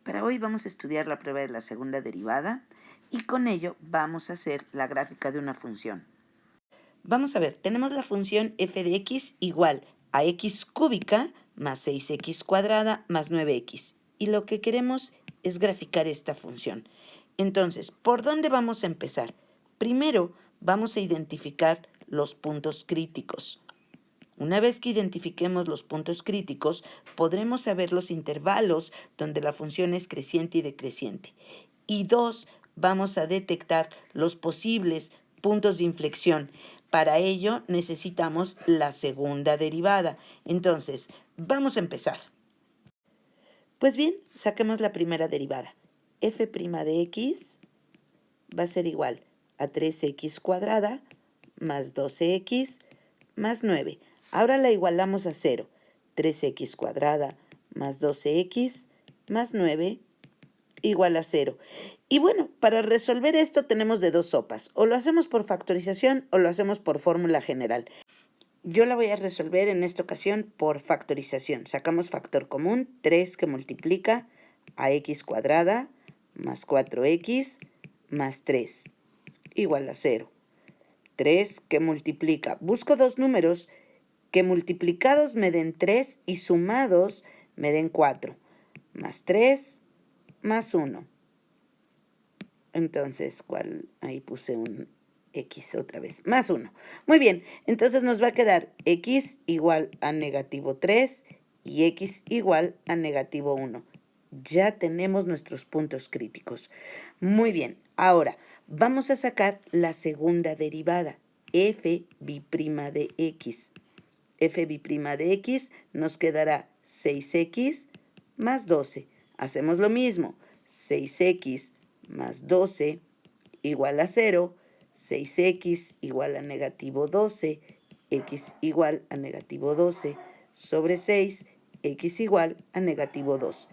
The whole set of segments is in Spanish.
Para hoy vamos a estudiar la prueba de la segunda derivada y con ello vamos a hacer la gráfica de una función. Vamos a ver, tenemos la función f de x igual a x cúbica más 6x cuadrada más 9x. Y lo que queremos es graficar esta función. Entonces, ¿por dónde vamos a empezar? Primero, vamos a identificar los puntos críticos. Una vez que identifiquemos los puntos críticos, podremos saber los intervalos donde la función es creciente y decreciente. Y dos, vamos a detectar los posibles puntos de inflexión. Para ello necesitamos la segunda derivada. Entonces, vamos a empezar. Pues bien, saquemos la primera derivada. F' de x va a ser igual a 3x cuadrada más 12x más 9. Ahora la igualamos a 0. 3x cuadrada más 12x más 9 igual a 0. Y bueno, para resolver esto tenemos de dos sopas. O lo hacemos por factorización o lo hacemos por fórmula general. Yo la voy a resolver en esta ocasión por factorización. Sacamos factor común, 3 que multiplica a x cuadrada más 4x más 3 igual a 0. 3 que multiplica. Busco dos números que multiplicados me den 3 y sumados me den 4. Más 3 más 1. Entonces, ¿cuál? Ahí puse un x otra vez. Más 1. Muy bien, entonces nos va a quedar x igual a negativo 3 y x igual a negativo 1. Ya tenemos nuestros puntos críticos. Muy bien, ahora vamos a sacar la segunda derivada, f' de x. F' de x nos quedará 6x más 12. Hacemos lo mismo. 6x más 12 igual a 0. 6x igual a negativo 12. X igual a negativo 12 sobre 6. X igual a negativo 2.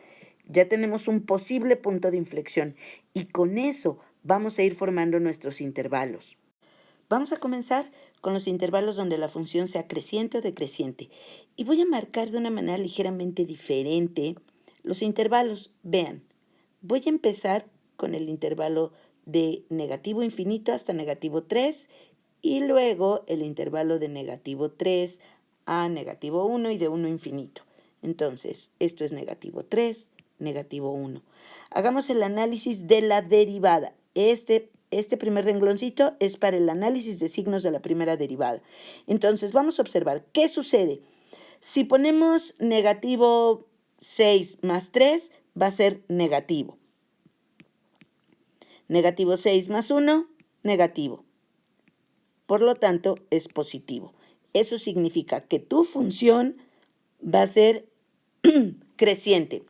Ya tenemos un posible punto de inflexión y con eso vamos a ir formando nuestros intervalos. Vamos a comenzar con los intervalos donde la función sea creciente o decreciente. Y voy a marcar de una manera ligeramente diferente los intervalos. Vean, voy a empezar con el intervalo de negativo infinito hasta negativo 3 y luego el intervalo de negativo 3 a negativo 1 y de 1 infinito. Entonces, esto es negativo 3, negativo 1. Hagamos el análisis de la derivada. Este primer rengloncito es para el análisis de signos de la primera derivada. Entonces, vamos a observar qué sucede. Si ponemos negativo 6 más 3, va a ser negativo. Negativo 6 más 1, negativo. Por lo tanto, es positivo. Eso significa que tu función va a ser creciente.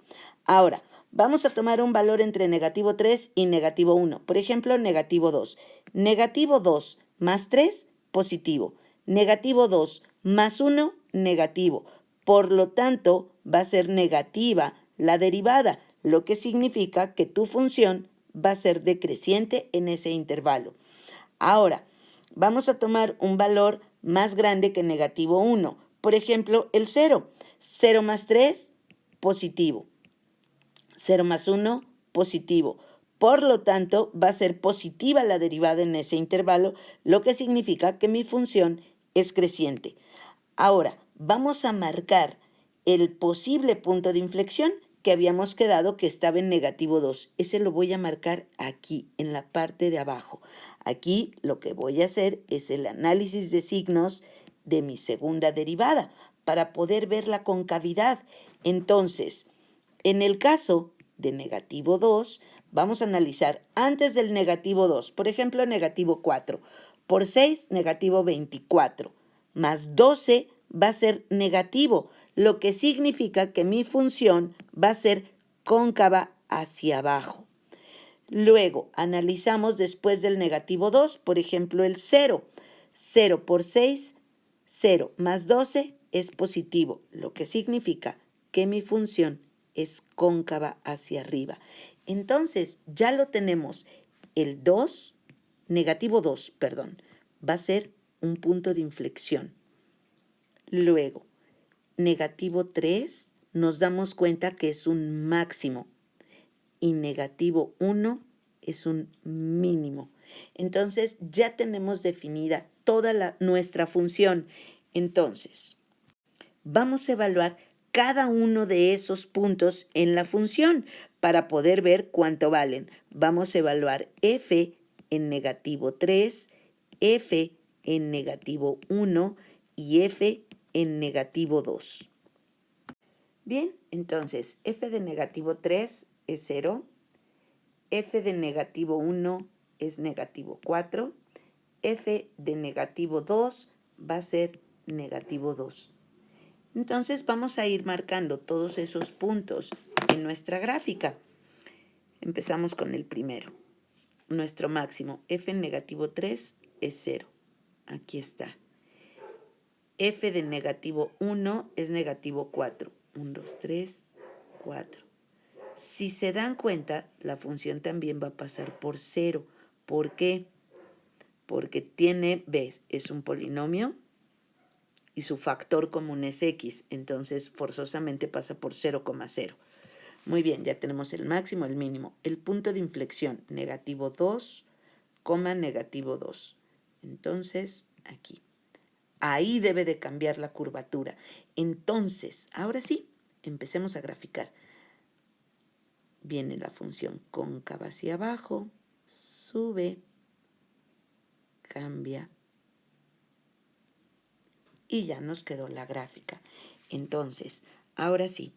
Ahora, vamos a tomar un valor entre negativo 3 y negativo 1. Por ejemplo, negativo 2. Negativo 2 más 3, positivo. Negativo 2 más 1, negativo. Por lo tanto, va a ser negativa la derivada, lo que significa que tu función va a ser decreciente en ese intervalo. Ahora, vamos a tomar un valor más grande que negativo 1. Por ejemplo, el 0. 0 más 3, positivo. 0 más 1, positivo. Por lo tanto, va a ser positiva la derivada en ese intervalo, lo que significa que mi función es creciente. Ahora, vamos a marcar el posible punto de inflexión que habíamos quedado que estaba en negativo 2. Ese lo voy a marcar aquí, en la parte de abajo. Aquí lo que voy a hacer es el análisis de signos de mi segunda derivada para poder ver la concavidad. Entonces, en el caso de negativo 2, vamos a analizar antes del negativo 2, por ejemplo, negativo 4. Por 6, negativo 24. Más 12 va a ser negativo, lo que significa que mi función va a ser cóncava hacia abajo. Luego, analizamos después del negativo 2, por ejemplo, el 0. 0 por 6, 0 más 12 es positivo, lo que significa que mi función es cóncava hacia arriba. Entonces, ya lo tenemos. El 2, negativo 2, perdón, va a ser un punto de inflexión. Luego, negativo 3, nos damos cuenta que es un máximo. y negativo 1 es un mínimo. Entonces ya tenemos definida toda nuestra función. Entonces, vamos a evaluar cada uno de esos puntos en la función para poder ver cuánto valen. Vamos a evaluar f en negativo 3, f en negativo 1 y f en negativo 2. Bien, entonces f de negativo 3 es 0, f de negativo 1 es negativo 4, f de negativo 2 va a ser negativo 2. Entonces vamos a ir marcando todos esos puntos en nuestra gráfica. Empezamos con el primero. Nuestro máximo, f en negativo 3 es 0. Aquí está. F de negativo 1 es negativo 4. 1, 2, 3, 4. Si se dan cuenta, la función también va a pasar por 0. ¿Por qué? Porque tiene, ¿ves? Es un polinomio y su factor común es x, entonces forzosamente pasa por 0,0. Muy bien, ya tenemos el máximo, el mínimo. El punto de inflexión, negativo 2, negativo 2. Entonces, aquí. Ahí debe de cambiar la curvatura. Entonces, ahora sí, empecemos a graficar. Viene la función cóncava hacia abajo, sube, cambia, y ya nos quedó la gráfica. Entonces, ahora sí,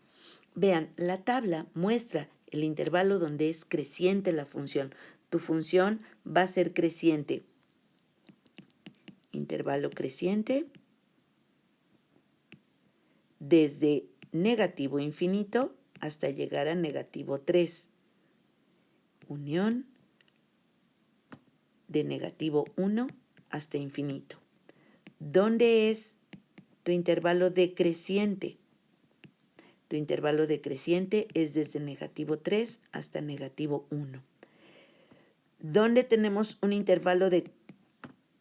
vean, la tabla muestra el intervalo donde es creciente la función. Tu función va a ser creciente. Intervalo creciente desde negativo infinito hasta llegar a negativo 3. Unión de negativo 1 hasta infinito. ¿Dónde es tu intervalo decreciente? Tu intervalo decreciente es desde negativo 3 hasta negativo 1. ¿Dónde tenemos un intervalo de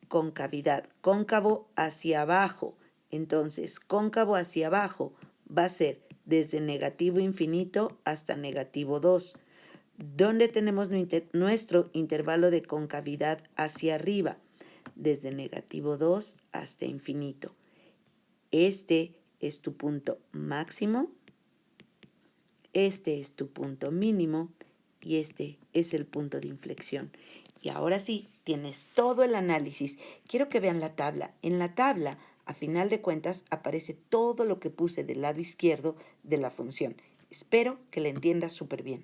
concavidad? Cóncavo hacia abajo. Entonces, cóncavo hacia abajo va a ser desde negativo infinito hasta negativo 2. ¿Dónde tenemos nuestro intervalo de concavidad hacia arriba? Desde negativo 2 hasta infinito. Este es tu punto máximo, este es tu punto mínimo y este es el punto de inflexión. Y ahora sí, tienes todo el análisis. Quiero que vean la tabla. En la tabla, a final de cuentas, aparece todo lo que puse del lado izquierdo de la función. Espero que la entiendas súper bien.